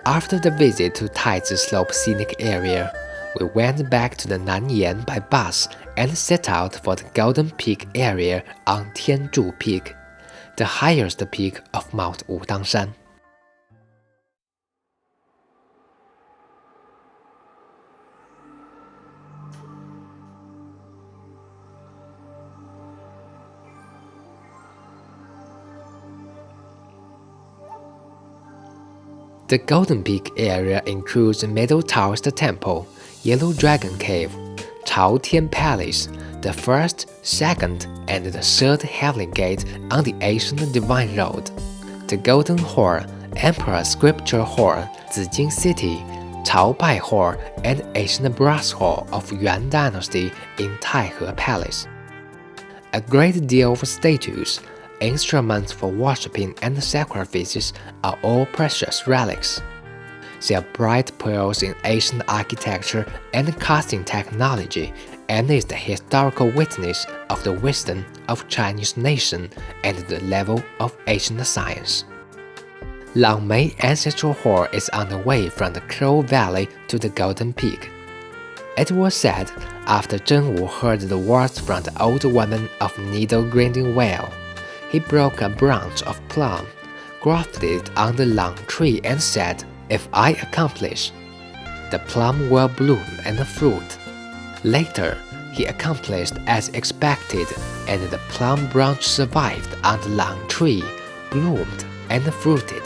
After the visit to Taizi Slope Scenic Area, we went back to the Nanyan by bus and set out for the Golden Peak area on Tianzhu Peak, the highest peak of Mount Wudangshan. The Golden Peak area includes Middle Taoist Temple, Yellow Dragon Cave, Chao Tian Palace, the first, second, and the third Heavenly Gate on the ancient Divine Road, the Golden Hall, Emperor Sculpture Hall, Zijing City, Chao Bai Hall, and ancient brass hall of Yuan Dynasty in Taihe Palace. A great deal of statues, instruments for worshipping and sacrifices are all precious relics. They are bright pearls in ancient architecture and casting technology, and is the historical witness of the wisdom of Chinese nation and the level of ancient science. Langmei Ancestral Hall is on the way from the Crow Valley to the Golden Peak. It was said after Zheng Wu heard the words from the old woman of needle-grinding well, he broke a branch of plum, grafted it on the long tree and said, "If I accomplish, the plum will bloom and fruit." Later, he accomplished as expected, and the plum branch survived on the long tree, bloomed and fruited.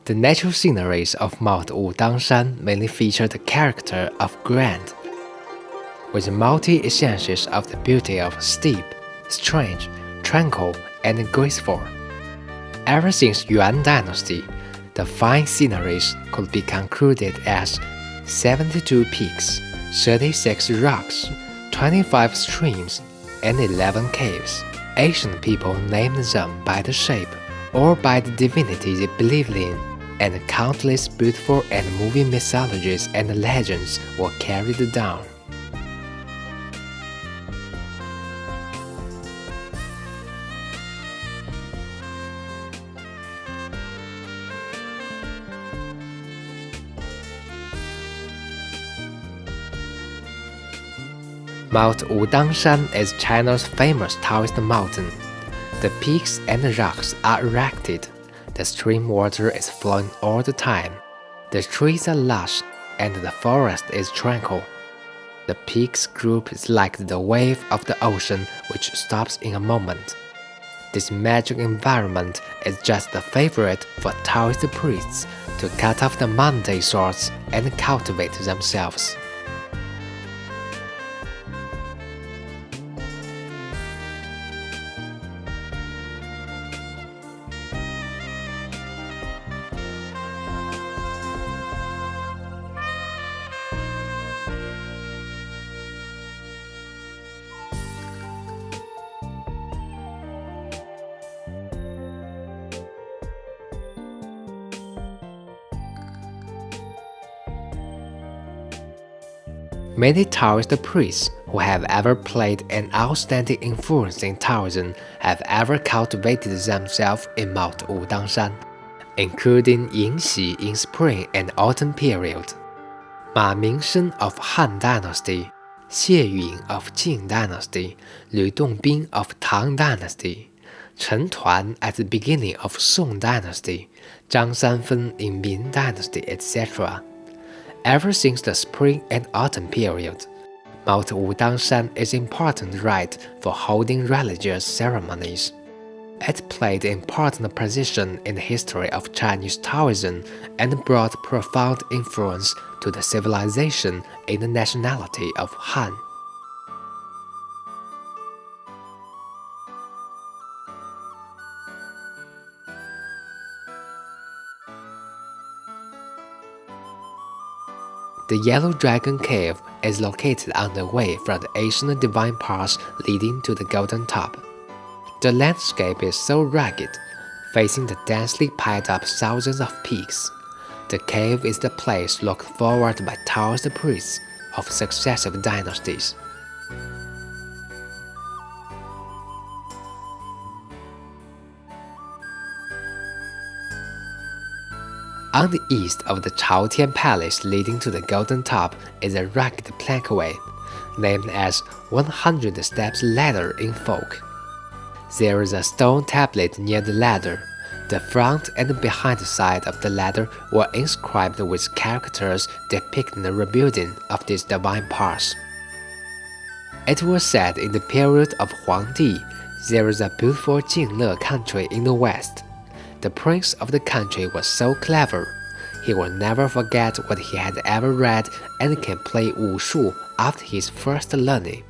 The natural sceneries of Mount Wudangshan mainly feature the character of grand, with multi-essences of the beauty of steep, strange, tranquil, and graceful. Ever since Yuan Dynasty, the fine sceneries could be concluded as 72 peaks, 36 rocks, 25 streams, and 11 caves. Ancient people named them by the shape or by the divinity they believed in, and countless beautiful and moving mythologies and legends were carried down. Mount Wudangshan is China's famous Taoist mountain. The peaks and rocks are erected. The stream water is flowing all the time. The trees are lush, and the forest is tranquil. The peaks group is like the wave of the ocean which stops in a moment. This magic environment is just the favorite for Taoist priests to cut off the mundane thoughts and cultivate themselves. Many Taoist priests who have ever played an outstanding influence in Taoism have ever cultivated themselves in Mount Wudangshan, including Yin Xi in spring and autumn period, Ma Mingsheng of Han Dynasty, Xie Yun of Jin Dynasty, Lü Dongbing of Tang Dynasty, Chen Tuan at the beginning of Song Dynasty, Zhang Sanfen in Ming Dynasty, etc. Ever since the spring and autumn period, Mount Wudangshan is an important rite for holding religious ceremonies. It played an important position in the history of Chinese Taoism and brought profound influence to the civilization in the nationality of Han. The Yellow Dragon Cave is located on the way from the ancient divine path leading to the Golden Top. The landscape is so rugged, facing the densely piled up thousands of peaks. The cave is the place looked forward by Taoist priests of successive dynasties. On the east of the Chaotian Palace leading to the Golden Top is a rugged plankway, named as 100 Steps Ladder in folk. There is a stone tablet near the ladder. The front and behind side of the ladder were inscribed with characters depicting the rebuilding of this divine path. It was said in the period of Huangdi, there is a beautiful Jingle country in the west. The prince of the country was so clever. He will never forget what he had ever read and can play Wushu after his first learning.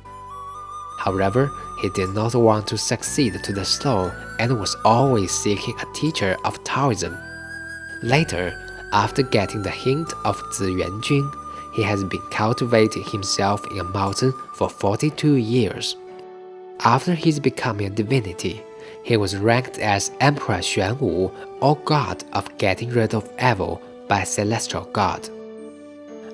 However, he did not want to succeed to the throne and was always seeking a teacher of Taoism. Later, after getting the hint of Ziyuanjun, he has been cultivating himself in a mountain for 42 years. After his becoming a divinity, he was ranked as Emperor Xuanwu, or God of getting rid of evil by celestial god.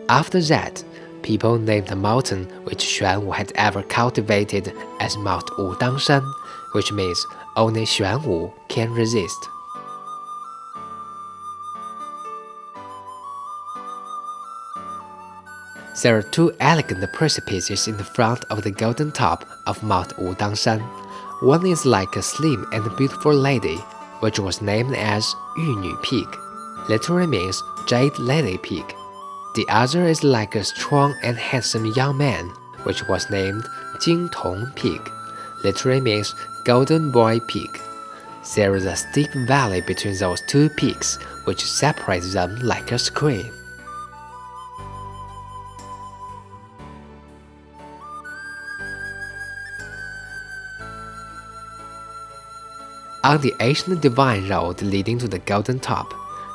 After that, people named the mountain which Xuanwu had ever cultivated as Mount Wudang, which means only Xuanwu can resist. There are two elegant precipices in the front of the Golden Top of Mount Wudang. One is like a slim and beautiful lady, which was named as Yunü Peak, literally means Jade Lady Peak. The other is like a strong and handsome young man, which was named Jingtong Peak, literally means Golden Boy Peak. There is a steep valley between those two peaks, which separates them like a screen. On the ancient divine road leading to the Golden Top,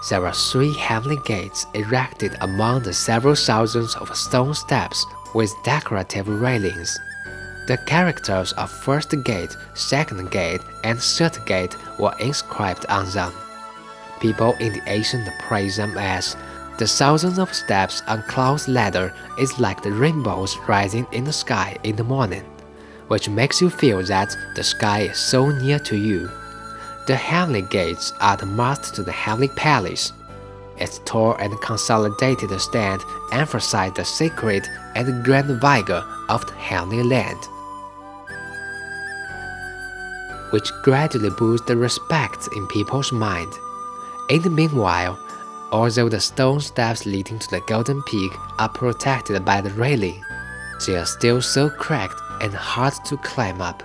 there are 3 heavenly gates erected among the several thousands of stone steps with decorative railings. The characters of first gate, second gate, and third gate were inscribed on them. People in the ancient praise them as the thousands of steps on cloud's ladder is like the rainbows rising in the sky in the morning, which makes you feel that the sky is so near to you. The heavenly gates are the mast to the heavenly palace. Its tall and consolidated stand emphasizes the sacred and grand vigor of the heavenly land, which gradually boosts the respect in people's mind. In the meanwhile, although the stone steps leading to the Golden Peak are protected by the railing, they are still so cracked and hard to climb up.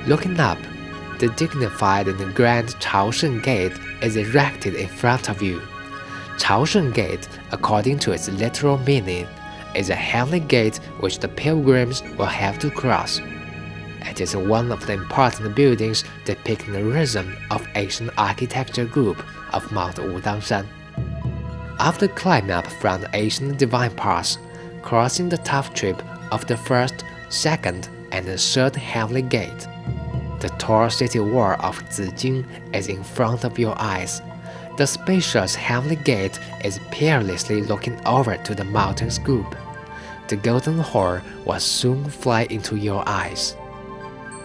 Looking up, the dignified and grand Chaosheng Gate is erected in front of you. Chaosheng Gate, according to its literal meaning, is a heavenly gate which the pilgrims will have to cross. It is one of the important buildings depicting the rhythm of ancient architecture group of Mount Wudangshan. After climbing up from the ancient divine pass, crossing the tough trip of the first, second, and the third heavenly gate, the tall city wall of Zijing is in front of your eyes. The spacious heavenly gate is peerlessly looking over to the mountains group. The golden hall will soon fly into your eyes.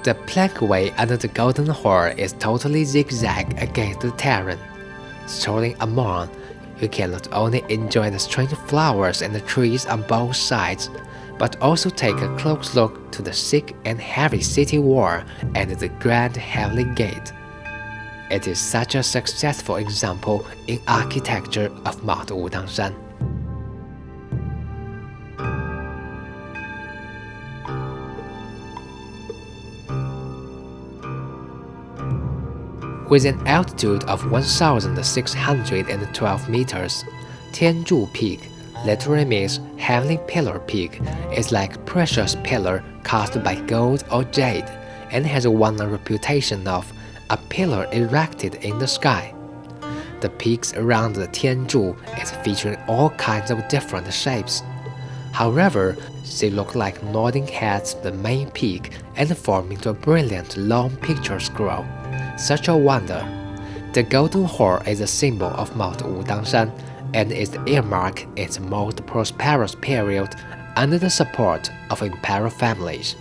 The plankway under the golden hall is totally zigzag against the terrain. Strolling among, you can not only enjoy the strange flowers and the trees on both sides, but also take a close look to the thick and heavy city wall and the grand heavenly gate. It is such a successful example in architecture of Mount Wudangshan. With an altitude of 1,612 meters, Tianzhu Peak, literally means heavenly pillar peak, is like precious pillar cast by gold or jade, and has won a reputation of a pillar erected in the sky. The peaks around the Tianzhu is featuring all kinds of different shapes. However, they look like nodding heads to the main peak and form into a brilliant long picture scroll. Such a wonder. The Golden Hall is a symbol of Mount Wudangshan and is the earmark its most prosperous period under the support of imperial families.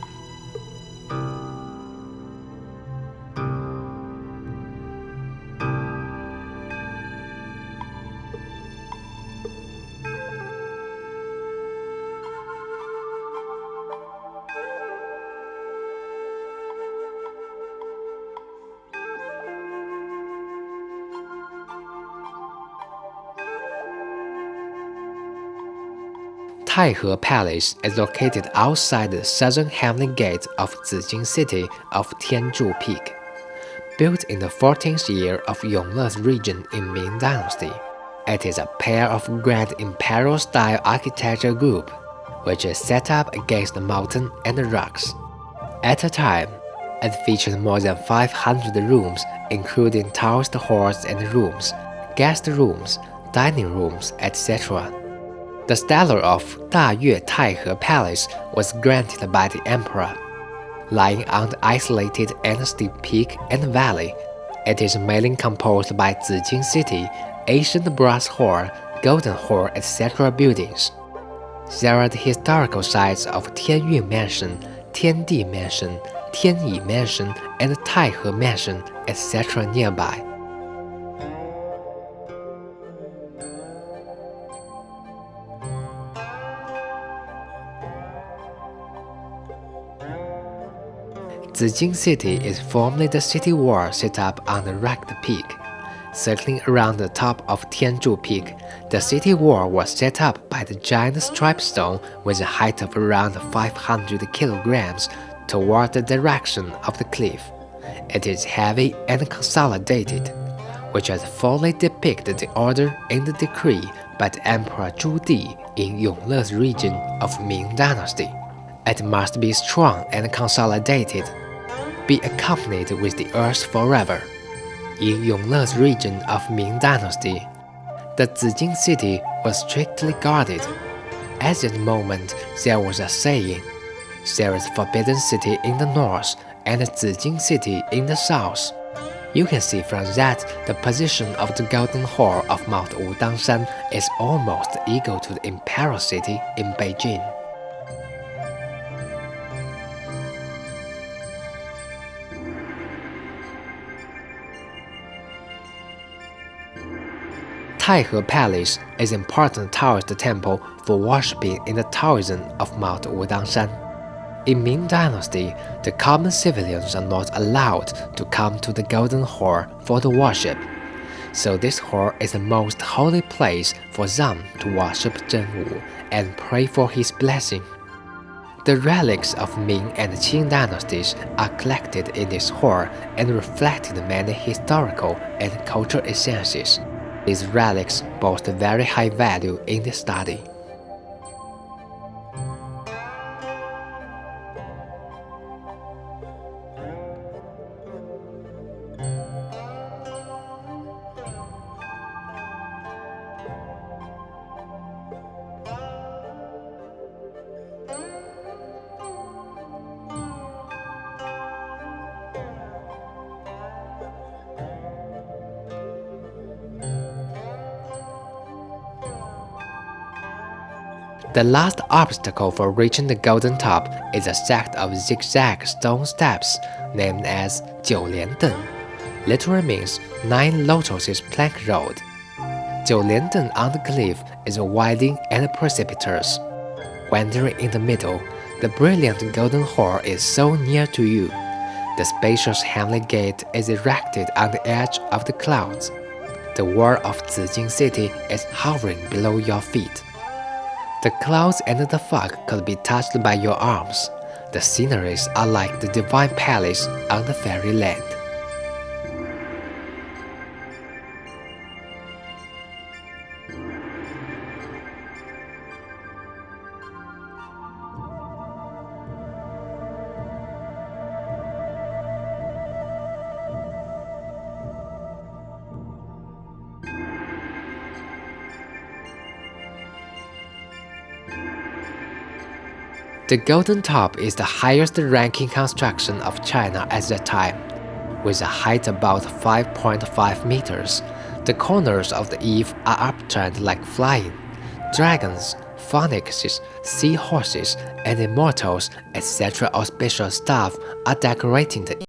Taihe Palace is located outside the southern heavenly gate of Zijing city of Tianzhu Peak. Built in the 14th year of Yongle's region in Ming Dynasty, it is a pair of grand imperial-style architecture group, which is set up against the mountain and the rocks. At a time, it featured more than 500 rooms, including terraced halls and rooms, guest rooms, dining rooms, etc. The stellar of Dayue Taihe Palace was granted by the emperor. Lying on the isolated and steep peak and valley, it is mainly composed by Zijing City, ancient brass hall, golden hall, etc. buildings. There are the historical sites of Tianyun Mansion, Tiandi Mansion, Tianyi Mansion, and Taihe Mansion, etc. nearby. Zijing City is formerly the city wall set up on the rugged peak. Circling around the top of Tianzhu Peak, the city wall was set up by the giant stripe stone with a height of around 500 kilograms toward the direction of the cliff. It is heavy and consolidated, which has fully depicted the order in the decree by the Emperor Zhu Di in Yongle's region of Ming Dynasty. It must be strong and consolidated, be accompanied with the earth forever. In Yongle's region of Ming Dynasty, the Zijing city was strictly guarded. At that moment, there was a saying, "There is Forbidden City in the north and Zijing City in the south." You can see from that the position of the Golden Hall of Mount Wudangshan is almost equal to the Imperial City in Beijing. Taihe Palace is an important Taoist temple for worshipping in the Taoism of Mount Wudangshan. In Ming Dynasty, the common civilians are not allowed to come to the Golden Hall for the worship, so this hall is the most holy place for them to worship Zhen Wu and pray for his blessing. The relics of Ming and Qing dynasties are collected in this hall and reflecting many historical and cultural essences. These relics boast very high value in the study. The last obstacle for reaching the golden top is a set of zigzag stone steps named as 9连凳, literally means 9 lotuses plank road. 9连凳 on the cliff is winding and precipitous. Wandering in the middle, the brilliant golden hall is so near to you. The spacious heavenly gate is erected on the edge of the clouds. The wall of Zijing City is hovering below your feet. The clouds and the fog could be touched by your arms. The sceneries are like the divine palace on the fairyland. The Golden Top is the highest ranking construction of China at that time, with a height about 5.5 meters. The corners of the eave are upturned like flying. Dragons, phoenixes, seahorses, and immortals, etc. auspicious stuff are decorating the